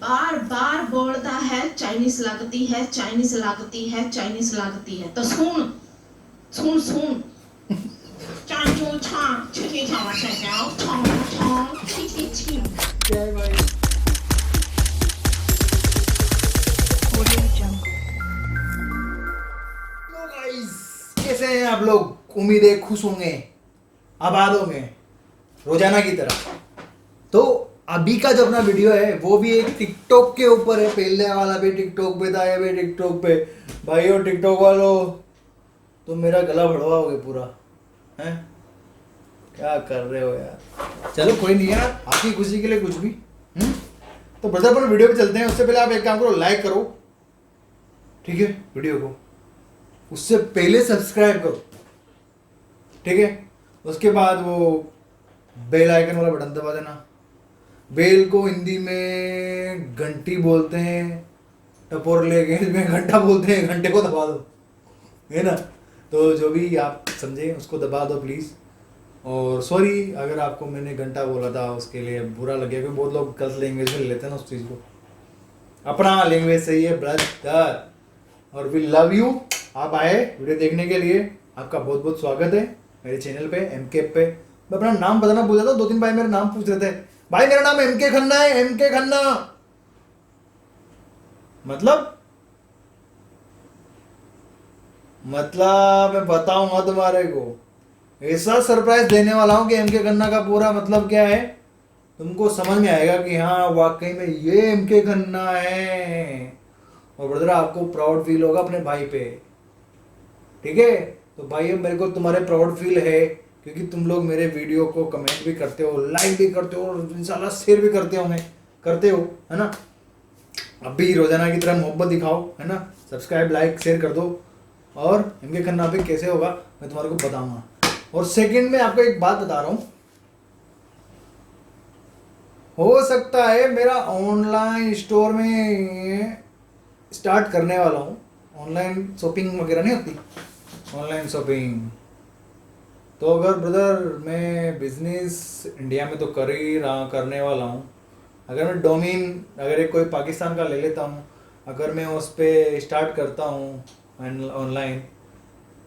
बार बार बोलता है चाइनीज लगती है, चाइनीज लगती है, चाइनीज लगती है। तो सुन सुन सुन, चाचू छा छी छा छा छा छी छी छी। जय भाई। तो गाइस कैसे हैं आप लोग? उम्मीद है खुश होंगे, आबाद होंगे रोजाना की तरह। तो अभी का जो अपना वीडियो है वो भी एक टिकटॉक के ऊपर है। पहले वाला भी टिकटॉक पे था, ये भी टिकटॉक पे। भाइयों टिकटॉक वालों, तो मेरा गला भड़वाओगे पूरा, हैं? क्या कर रहे हो यार? चलो कोई नहीं यार, आपकी खुशी के लिए कुछ भी। तो ब्रदर अपन वीडियो पे चलते हैं। उससे पहले आप एक काम करो, लाइक करो, ठीक है, वीडियो को। उससे पहले सब्सक्राइब करो, ठीक है। उसके बाद वो बेल आइकन वाला बटन दबा देना। बेल को हिंदी में घंटी बोलते हैं, टपोरले के में घंटा बोलते हैं। घंटे को दबा दो, है ना। तो जो भी आप समझे उसको दबा दो प्लीज़। और सॉरी अगर आपको मैंने घंटा बोला था उसके लिए बुरा लगे, क्योंकि बहुत लोग गलत लैंग्वेज में ले लेते हैं ना उस चीज़ को। अपना लैंग्वेज सही है ब्रदर, और वी लव यू। आप आए वीडियो देखने के लिए, आपका बहुत बहुत स्वागत है मेरे चैनल पे MK पे। मैं अपना नाम बताना भूल जाता हूँ, 2-3 भाई मेरा नाम पूछ रहे थे। भाई मेरा नाम MK खन्ना है, MK खन्ना। मतलब मैं बताऊंगा तुम्हारे को, ऐसा सरप्राइज देने वाला हूं कि MK खन्ना का पूरा मतलब क्या है तुमको समझ में आएगा कि हाँ वाकई में ये MK खन्ना है। और ब्रदर आपको प्राउड फील होगा अपने भाई पे, ठीक है। तो भाई मेरे को तुम्हारे प्राउड फील है, क्योंकि तुम लोग मेरे वीडियो को कमेंट भी करते हो, लाइक भी करते हो, और इंशाल्लाह शेयर भी करते हो, है ना। अब भी रोजाना की तरह मोहब्बत दिखाओ, है ना। सब्सक्राइब लाइक शेयर कर दो। और MK खन्ना पे कैसे होगा मैं तुम्हारे को बताऊंगा। और सेकंड में आपको एक बात बता रहा हूँ, हो सकता है मेरा ऑनलाइन स्टोर में स्टार्ट करने वाला हूँ। ऑनलाइन शॉपिंग वगैरह नहीं होती, ऑनलाइन शॉपिंग। तो अगर ब्रदर मैं बिजनेस इंडिया में तो कर ही रहा, करने वाला हूँ। अगर मैं डोमेन अगर एक कोई पाकिस्तान का ले लेता हूँ, अगर मैं उस पर स्टार्ट करता हूँ ऑनलाइन,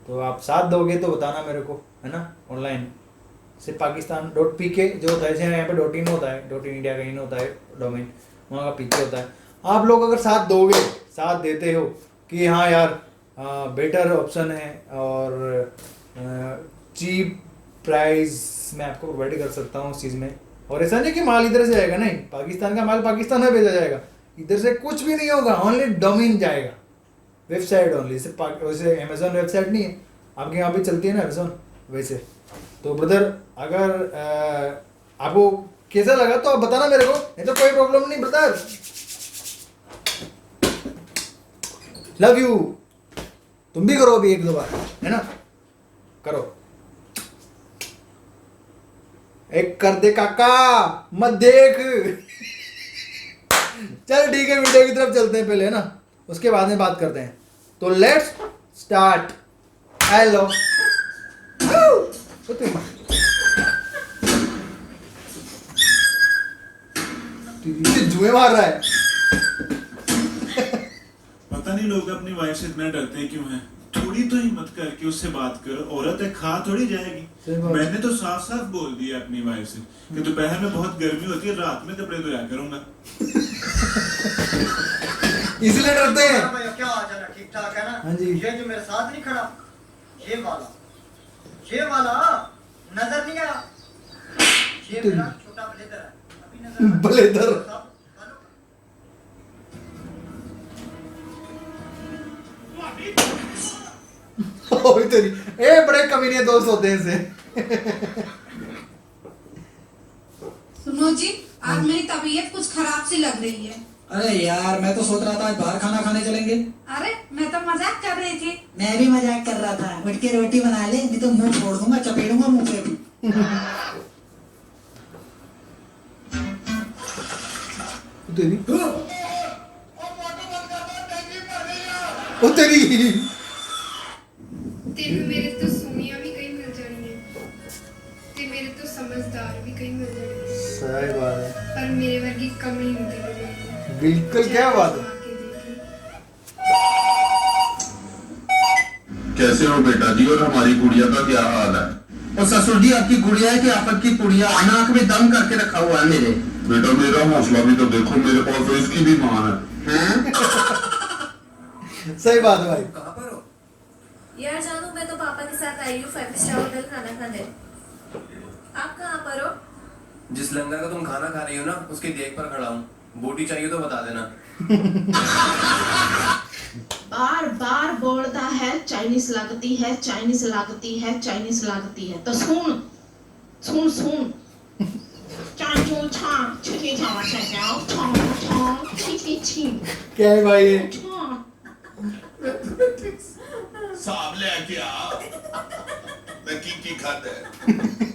तो आप साथ दोगे तो बताना मेरे को, है ना। ऑनलाइन से पाकिस्तान.pk जो होता है, जैसे यहाँ पे .in होता है, .in इंडिया का इन होता है डोमेन, वहाँ का पीके होता है। आप लोग अगर साथ दोगे, साथ देते हो कि हाँ यार बेटर ऑप्शन है और चीप प्राइस मैं आपको प्रोवाइड कर सकता हूँ उस चीज़ में। और ऐसा नहीं कि माल इधर से जाएगा, नहीं, पाकिस्तान का माल पाकिस्तान में भेजा जाएगा, इधर से कुछ भी नहीं होगा, ओनली डोमेन जाएगा, वेबसाइट ओनली। वैसे अमेजोन वेबसाइट नहीं है, आपके यहाँ पे चलती है ना अमेजोन, वैसे। तो ब्रदर अगर आपको कैसा लगा तो आप बताना मेरे को, नहीं तो कोई प्रॉब्लम नहीं ब्रदर। Love you. तुम भी करो अभी 1-2 बार, है ना, करो। एक कर दे काका, मत देख। चल ठीक है, वीडियो की तरफ चलते हैं पहले, है ना, उसके बाद में बात करते हैं। तो लेट्स स्टार्ट। हेलो, जुए मार रहा है। पता नहीं लोग अपनी वाइफ से इतना डरते क्यों हैं। थोड़ी तो हिम्मत करके उससे बात करो, औरत है, खा थोड़ी जाएगी। मैंने तो साफ साफ बोल दिया अपनी वाइफ से कि दोपहर में बहुत गर्मी होती है, रात में कपड़े धोया करूंगा। इसलिए डरते हैं। क्या हाल है? ठीक ठाक है ना? हाँ जी। ये जो मेरे साथ नहीं खड़ा, ये वाला नजर नहीं आया। ये मेरा छोटा ब्लेजर है, अभी नजर ब्लेजर तेरी, ए बड़े कमीने दोस्त होते हैं इसे। सुनो जी, आज मेरी तबीयत कुछ खराब सी लग रही है। अरे यार मैं तो सोच रहा था आज बाहर खाना खाने चलेंगे। अरे मैं तो मजाक कर रही थी। मैं भी मजाक कर रहा था। उठ के रोटी बना ले, नहीं तो मुंह छोड़ दूंगा, चपेड़ूंगा मुंह पे भी। तेरी ओ तेरी तेनू मेरे तो सोनिया भी कहीं मिल जानी है, ते मेरे तो समझदार भी कहीं मिल जानी है, सही बात है। पर मेरे वर्गी कमी नहीं तेनू मिलनी। बिल्कुल, क्या बात है। आके देखे। कैसे हो बेटा जी, और हमारी गुड़िया का क्या हाल है? और ससुर जी आपकी गुड़िया है कि आपकी पुड़िया नाक में दम करके रखा हुआ है मेरे। बेटा मेरा हौसला भी तो देखो, मेरे पास तो इसकी भी मां है। सही बात है भाई। कहाँ पर हो? यार जानू, मैं तो पापा के साथ आई हूँ 5 स्टार होटल खाना खाने। आप कहाँ पर हो? जिस लंगर का तुम खाना खा रही हो ना, उसके देख पर खड़ा हूँ। बोटी चाहिए तो बता देना। बार बार बोलता है चाइनीज लगती है, चाइनीज लगती है, चाइनीज लगती है। तो सुन सुन सुन, चाचू छा छिटी छावा छाओ छाओ छाओ छिटी छी क्या है भाई ये? साहब लेके आ, मैं की खादा है।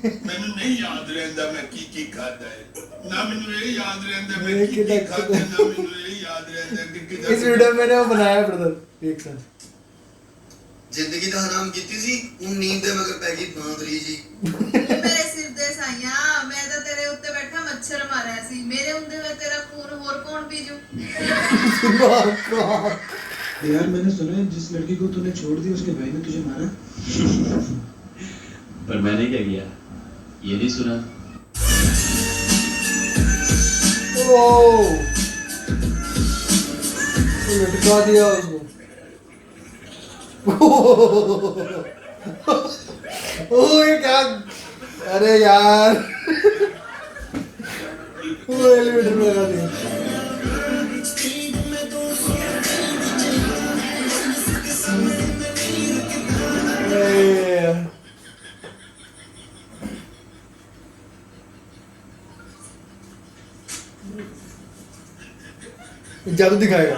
मैंने नहीं याद रहता मैं की खादा है ना, मैंने ये याद रहता मैं की खादा है ना, मैंने ये याद रहता कि इस वीडियो में मैंने वो बनाया ब्रदर एक साथ। जिंदगी दा हराम कीती सी, हुन नींद दे मगर पै गई बांदरी जी। मेरे सिर दे साइया, मैं तो तेरे उत्ते बैठा मच्छर मारा सी। मेरे हुंदे हुए तेरा खून होर कौन पीजू? यार मैंने सुना है जिस लड़की को तूने छोड़ दिया उसके भाई ने तुझे मारा। पर मैंने क्या किया, ये नहीं सुना? ओह, लटका दिया उसको। ओह ये क्या, अरे यार वो एलिवेटर में लगा दिया। जादू दिखाएगा।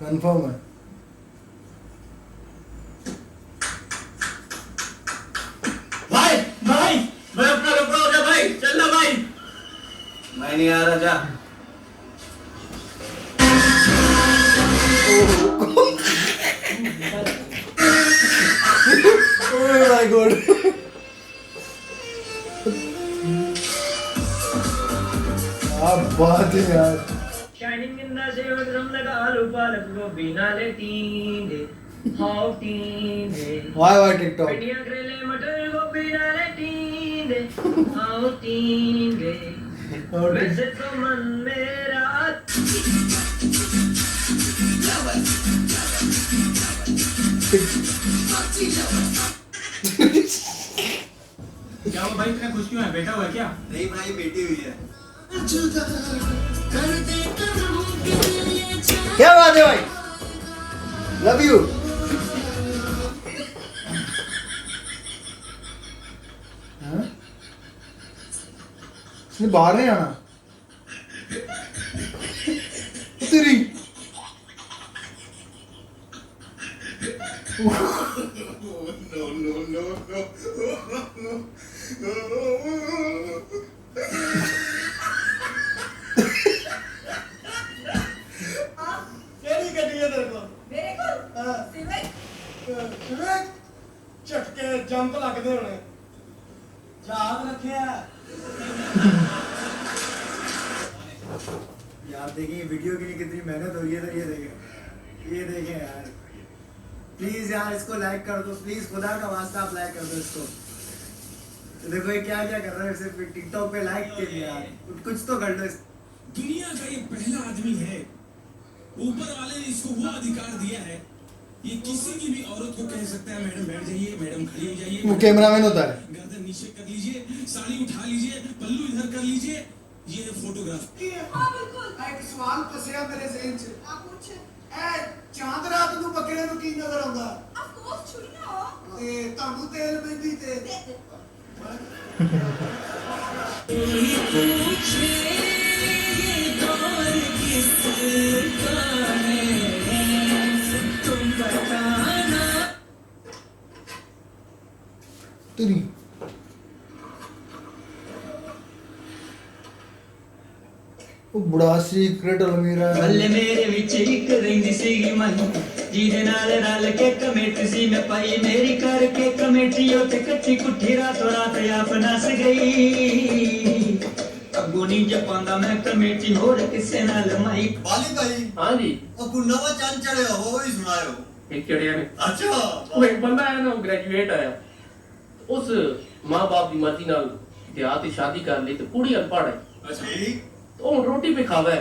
कंफर्म है। भाई भाई मैं अपना कपड़ा हो जा भाई, चलना भाई। मैं नहीं आ रहा, जा। Oh my God. क्या बात है यार। Shining in the shade from the galu palak go binale teende, how teende. Why TikTok. Pindiya krele matar go binale teende, how teende. वैसे तो मन मेरा क्या हुआ भाई, इतना खुश क्यों है? बेटा हुआ क्या? नहीं भाई बेटी हुई है। क्या बात है भाई, लव यू। इसने बाहर नहीं आना तेरी। झटके जंप लगते होने याद रखिया। यार देखिए वीडियो के लिए कितनी मेहनत हो रही है। तो ये देखें यार, प्लीज यार इसको लाइक कर दो, प्लीज खुदा का वास्ता आप लाइक कर दो इसको। तो देखो ये क्या कर रहा है, सिर्फ टिकटॉक पे लाइक के लिए यार कुछ तो कर दो। दुनिया का ये पहला आदमी है, ऊपर वाले ने इसको वो अधिकार दिया है, ये किसी की भी औरत को कह सकता है मैडम बैठ जाइए, मैडम खड़ी हो जाइए, वो कैमरामैन होता है। गर्दन नीचे कर लीजिए, साड़ी उठा लीजिए, पल्लू इधर कर लीजिए, ये है फोटोग्राफ। हाँ बिल्कुल। एक सवाल फसिया मेरे ज़हन च। आप पूछे। ए चांद रात ਨੂੰ ਬੱਕਰੇ ਨੂੰ ਕੀ ਨਜ਼ਰ ਆਉਂਦਾ? ऑफ कोर्स छुरिया। ਤੇ ਤੁਹਾਨੂੰ ਤੇਲ ਮਹਿੰਦੀ ਤੇ तेरी ਉਹ ਬੜਾ ਸੀਕ੍ਰੇਟ ਅਲਮੀਰਾ ਹੈ। ਬੱਲੇ ਮੇਰੇ ਵਿੱਚ ਇੱਕ ਰਹਿੰਦੀ ਸੀਗੀ ਮਨ ਜਿਹਦੇ ਨਾਲ ਰਲ ਕੇ ਕਮੇਟ ਸੀ ਮੈਂ ਪਾਈ ਮੇਰੀ ਕਰਕੇ कमेटियों ते कच्ची कुठी रातों रात आप नस गई अगू नहीं जपांदा मैं कमेटी होर किसे नाल माई बाली भाई हाँ जी ਉਹ ਕੋਈ ਨਵਾਂ ਚੰਨ ਚੜਿਆ ਹੋ ਉਹ ਵੀ ਸੁਣਾਇਓ एक चढ़िया ने ਅੱਛਾ वो एक बंदा है ना ग्रेजुएट आया उस माँ बाप की मर्जी नाल देहात की शादी कर ली तो कुड़ी अनपढ़ है ਅੱਛਾ तो हुन रोटी पे खावे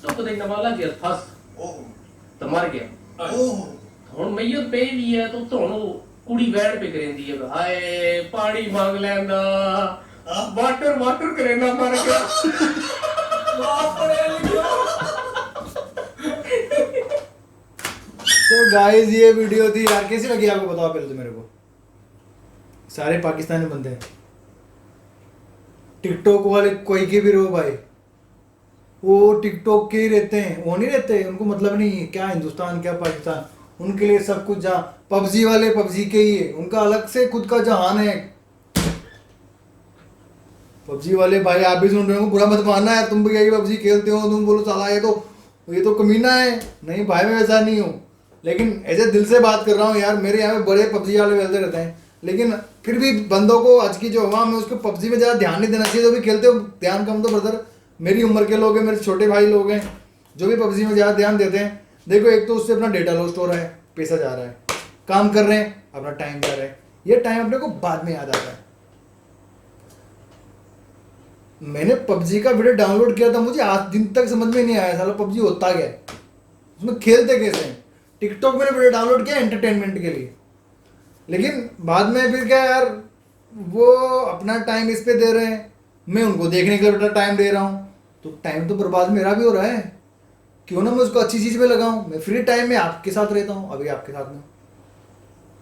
तो कदे नवाला गया फस ਓਹ तो मर गया ਓਹ हुन मैयत पे भी है तो हुन कुड़ी वैड़ पे करेंदी है हाय पानी मांग लैंदा वाटर वाटर करेंदा मर गया बाप रे लियो तो गाइस ये वीडियो थी यार, कैसी लगी आपको बताओ पहले तो मेरे को। सारे पाकिस्तानी बंदे हैं, टिकटॉक वाले कोई के भी रहो भाई, वो टिकटॉक के ही रहते हैं, वो नहीं रहते, उनको मतलब नहीं है क्या हिंदुस्तान क्या पाकिस्तान, उनके लिए सब कुछ जहाँ पबजी वाले पबजी के ही है, उनका अलग से खुद का जहान है। पबजी वाले भाई आप भी सुन रहे हो, बुरा मत मानना है, तुम भी यही पबजी खेलते हो, तुम बोलो साला ये तो कमीना है, नहीं भाई मैं वैसा नहीं हूँ, लेकिन ऐसे दिल से बात कर रहा हूँ यार। मेरे यहाँ पे बड़े पबजी वाले खेलते रहते हैं, लेकिन फिर भी बंदों को आज की जो अवाम है उसको पबजी में ज़्यादा ध्यान नहीं देना चाहिए। जो भी खेलते हो ध्यान कम दो ब्रदर, मेरी उम्र के लोग हैं, मेरे छोटे भाई लोग हैं जो भी पबजी में ज़्यादा ध्यान देते हैं। देखो एक तो उससे अपना डेटा लॉस्ट हो रहा है, पैसा जा रहा है, काम कर रहे हैं अपना टाइम जा रहा है, ये टाइम अपने को बाद में याद आता है। मैंने पबजी का वीडियो डाउनलोड किया था, मुझे आज दिन तक समझ में नहीं आया साला पबजी होता क्या है, उसमें खेलते कैसे हैं। टिकटॉक मैंने वीडियो डाउनलोड किया एंटरटेनमेंट के लिए, लेकिन बाद में फिर क्या यार, वो अपना टाइम इस पे दे रहे हैं, मैं उनको देखने के लिए बेटा टाइम दे रहा हूँ, तो टाइम तो बर्बाद मेरा भी हो रहा है। क्यों ना मैं उसको अच्छी चीज़ पे लगाऊं, मैं फ्री टाइम में आपके साथ रहता हूँ, अभी आपके साथ में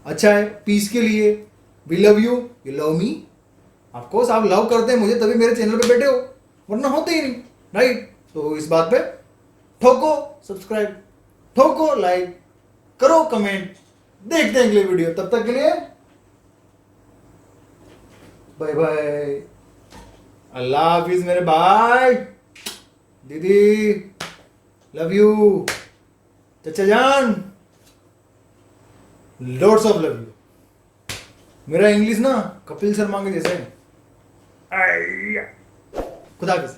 अच्छा है, पीस के लिए। We love you, you love me, of course आप लव करते हैं मुझे तभी मेरे चैनल पे बैठे हो, वरना होते ही नहीं, राइट। तो इस बात पे ठोको सब्सक्राइब, ठोको लाइक, करो कमेंट, देखते हैं अगले वीडियो, तब तक के लिए बाय बाय, अल्लाह हाफिज मेरे भाई, दीदी लव यू, चचा जान लॉट्स ऑफ लव यू। मेरा इंग्लिश ना कपिल शर्मा के जैसे है। खुदा हाफिज।